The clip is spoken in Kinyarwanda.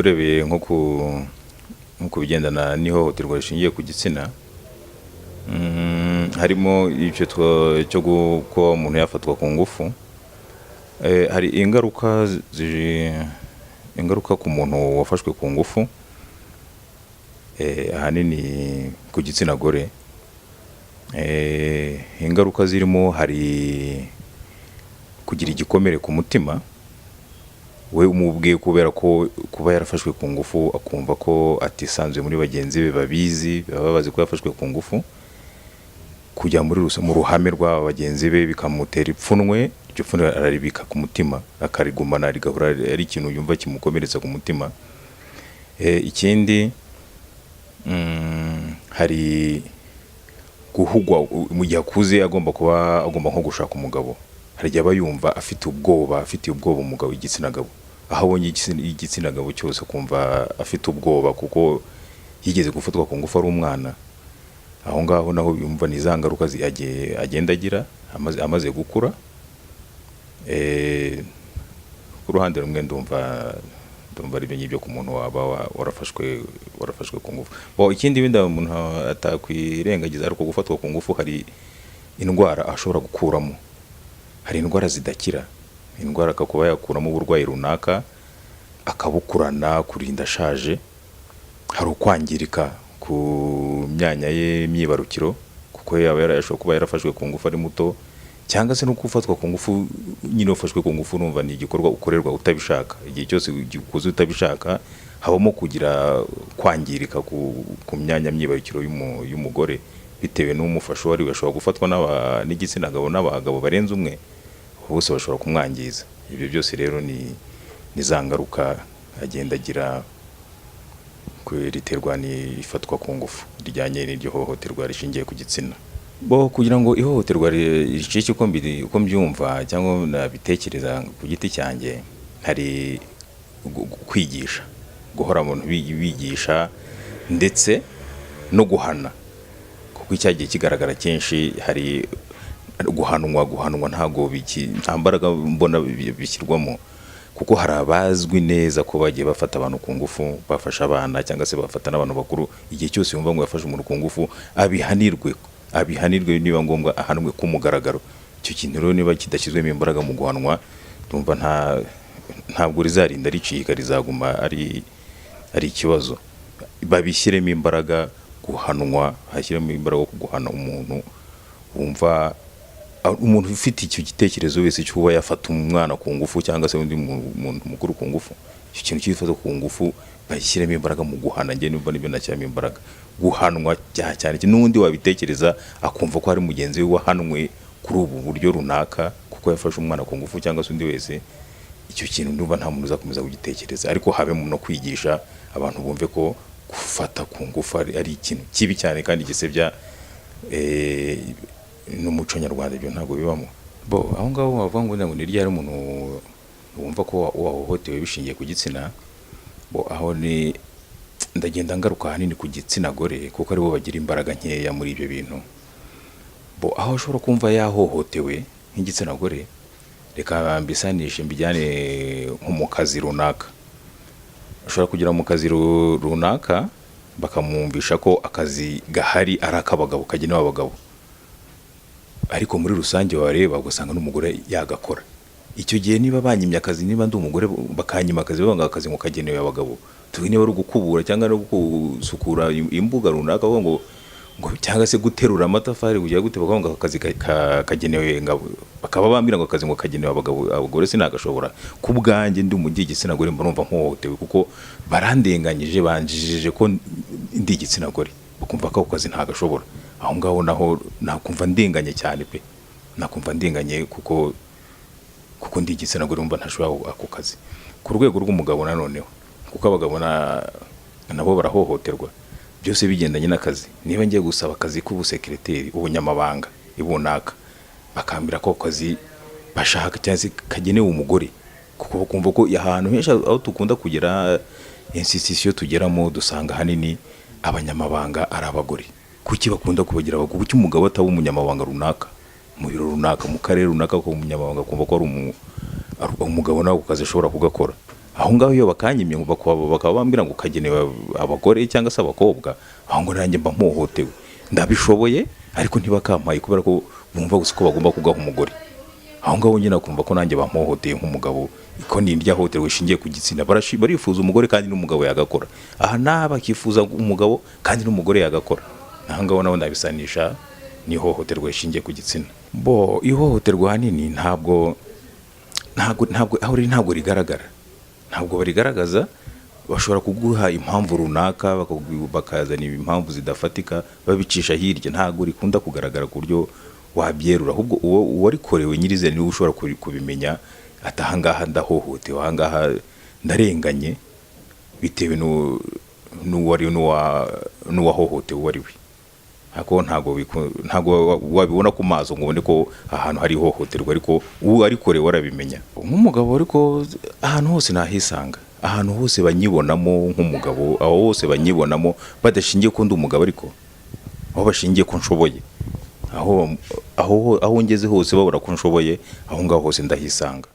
turebeye nko ku bigendana n'ihohoterwa rishingiye ku gitsina, harimo icyo cyo ko umuntu yafatwa ku ngufu. Hari ingaruka ku muntu wafashwe ku ngufu, ahanini ku gitsina gore. Ingaruka zirimo hari kugira igikomere ku mutima, we umubwiye kubera ko kuba yarafashwe ku ngufu akumva ko atisanzuye muri bagenzi be babizi, baba bazi ko yafashwe ku ngufu, kujya mu ruhame rwa bagenzi be bikamutera ipfunwe, iryo pfunwe araribika ku mutima akarigumana, rigahora ari ikintu yumva kimukomeretsa ku mutima. Ikindi hari guhugwa mu gihe akuze, agomba nko gushaka umugabo. Hari igihe aba yumva afitiye ubwoba umugabo w'igitsina gabo, aho abonye igitsina gabo cyose kumva afite ubwoba kuko yigeze gufatwa ku ngufu ari umwana. Aho ngaho naho yumva ni za ngaruka agenda agira amaze gukura. Ku ruhande rumwe ndumva ari ibyo ku muntu waba warafashwe ku ngufu. Ikindi wenda umuntu atakwirengagiza ariko gufatwa ku ngufu, hari indwara ashobora gukuramo. Hari indwara zidakira, indwara akakuba yakuramo uburwayi runaka akabukurana kurinda ashaje. Hari ukwangirika ku myanya ye myibarukiro kuko yaba yarashobora kuba yarafashwe ku ngufu ari muto, cyangwa se no gufatwa ku ngufu. Nyine ufashwe ku ngufu numva ni igikorwa ukorerwa utabishaka. Igihe cyose ukoze utabishaka habamo kugira kwangirika ku myanya myibarukiro y'umugore, bitewe n'umufasha wari gashobora gufatwa n'igitsina gabo n'abagabo barenze umwe, bose bashobora kumwangiza. Ibyo byose rero ni za ngaruka agenda agira riterwa n'ifatwa ku ngufu rijyanye n'iryo hohoterwa rishingiye ku gitsina. Kugira ngo ihohoterwa ricike uko mbyumva cyangwa nabitekereza ku giti cyanjye, hari kwigisha, guhora umuntu bigisha ndetse no guhana, kuko icyagiye kigaragara kenshi hari guhanwa ntago nta mbaraga mbona bishyirwamo, kuko hari abazwi neza ko bagiye bafata abantu ku ngufu, bafasha abana cyangwa se bafata n'abantu bakuru. Igihe cyose yumva ngo yafashe umuntu ku ngufu abihanirwe, niba ngombwa ahanwe ku mugaragaro. Icyo kintu rero niba kidashyizwemo imbaraga mu guhanwa, ndumva ntabwo rizarinda ricika, rizaguma ari ikibazo. Babishyiremo imbaraga guhanwa, hashyiremo imbaraga ku guhana umuntu wumva, umuntu ufite icyo gitekerezo wese cyo kuba yafata umwana ku ngufu cyangwa se undi muntu mukuru ku ngufu. Icyo kintu cy'ifatwa ku ngufu bashyiremo imbaraga mu guhana. Njye numva nibyo nashyiramo imbaraga, guhanwa cyane n'undi wabitekereza akumva ko hari mugenzi we wahanwe kuri ubu buryo runaka kuko yafashe umwana ku ngufu cyangwa se undi wese. Icyo kintu ndumva nta muntu uzakomeza kugitekereza, ariko habemo no kwigisha abantu bumve ko gufata ku ngufu ari ikintu kibi cyane kandi gisebya n'umuco nyarwanda. Ibyo ntabwo bibamo. Aho ngaho wavuga ngo ni ryari umuntu wumva ko wahohotewe bishingiye ku gitsina. Aho ni ndagenda ngaruka ahanini ku gitsina gore, kuko aribo bagira imbaraga nkeya muri ibyo bintu. Aho ushobora kumva yahohotewe nk'igitsina gore, reka mbisanishe mbijyane nko mu kazi runaka. Ushobora kugira mu kazi runaka bakamwumvisha ko akazi gahari ari ak'abagabo, kagenewe abagabo, ariko muri rusange wareba ugasanga n'umugore yagakora. Icyo gihe niba banyimye akazi, niba ndi umugore bakanyima akazi, banga akazi ngo kagenewe abagabo, niba ari gukubura cyangwa no gusukura imbuga runaka, ngo cyangwa se guterura amatafari kugira gute, bakavuga akazi kagenewe ngabo, bakaba bambira ngo akazi ngo kagenewe abagabo. Abagore sinagashobora. Ku bwanjye ndi umujyi igitsina gore mba numva nkohotewe, kuko barandenganyije, banjijije ko ndi igitsina gore, bakumva ko ako kazi ntagashobora. Aho ngaho naho nakumva ndenganye cyane pe, nakumva ndenganye kuko ndi igitsina gore, mba ntashobora ako kazi. Ku rwego rw'umugabo nanoneho, kuko abagabo nabo barahohoterwa, byose bigendanye n'akazi. Niba ngiye gusaba akazi k'ubusekreteri, ubunyamabanga ibunaka, bakambira ko akazi bashaka cyangwa se kagenewe umugore, kuko bakumva ko ahantu henshi aho tukunda kugera institution tugeramo dusanga hanini abanyamabanga ari abagore. Kuki bakunda kubagira abagabo? Kuki umugabo ataba umunyamabanga runaka mu biro runaka, mu karere runaka, ko umunyamabanga kumva ko ari umugabo nawe ku kazi ashobora kugakora? aho ngaho iyo bakanyimye ngo bakaba bambwira ngo kagenewe abagore cyangwa se abakobwa, aho ngo nanjye mba mpohotewe. Ndabishoboye ariko ntibakampaye kubera ko bumva gusa ko bagomba kugaha umugore. Aho ngaho nyine nakumva ko nanjye bampohoteye nk'umugabo, ko ni irya hohoterwa rishingiye ku gitsina. Barifuza umugore kandi n'umugabo yagakora, aha naha bakifuza umugabo kandi n'umugore yagakora. Aha ngaho naho ndabisanisha ni ihohoterwa rishingiye ku gitsina. Ihohoterwa hanini ntabwo rigaragara, ntabwo barigaragaza. Bashobora kuguha impamvu runaka, bakazana impamvu zidafatika babicisha hirya, ntabwo rikunda kugaragara ku buryo wabyerura. Ahubwo uwarikorewe nyirizina niwe ushobora kubimenya, ati aha ngaha ndahohotewe, aha ngaha ndarenganye, bitewe n'uwahohotewe uwo ari we. Ntabwo wabibona ku maso ngo ubone ko ahantu hari ihohoterwa, ariko uwo arikorewe arabimenya. Nk'umugabo ariko ahantu hose nahisanga, ahantu hose banyibonamo nk'umugabo, aho hose banyibonamo badashingiye ko ndi umugabo, ariko aho bashingiye ko nshoboye, aho ngeze hose babura ko nshoboye, aho ngaho hose ndahisanga.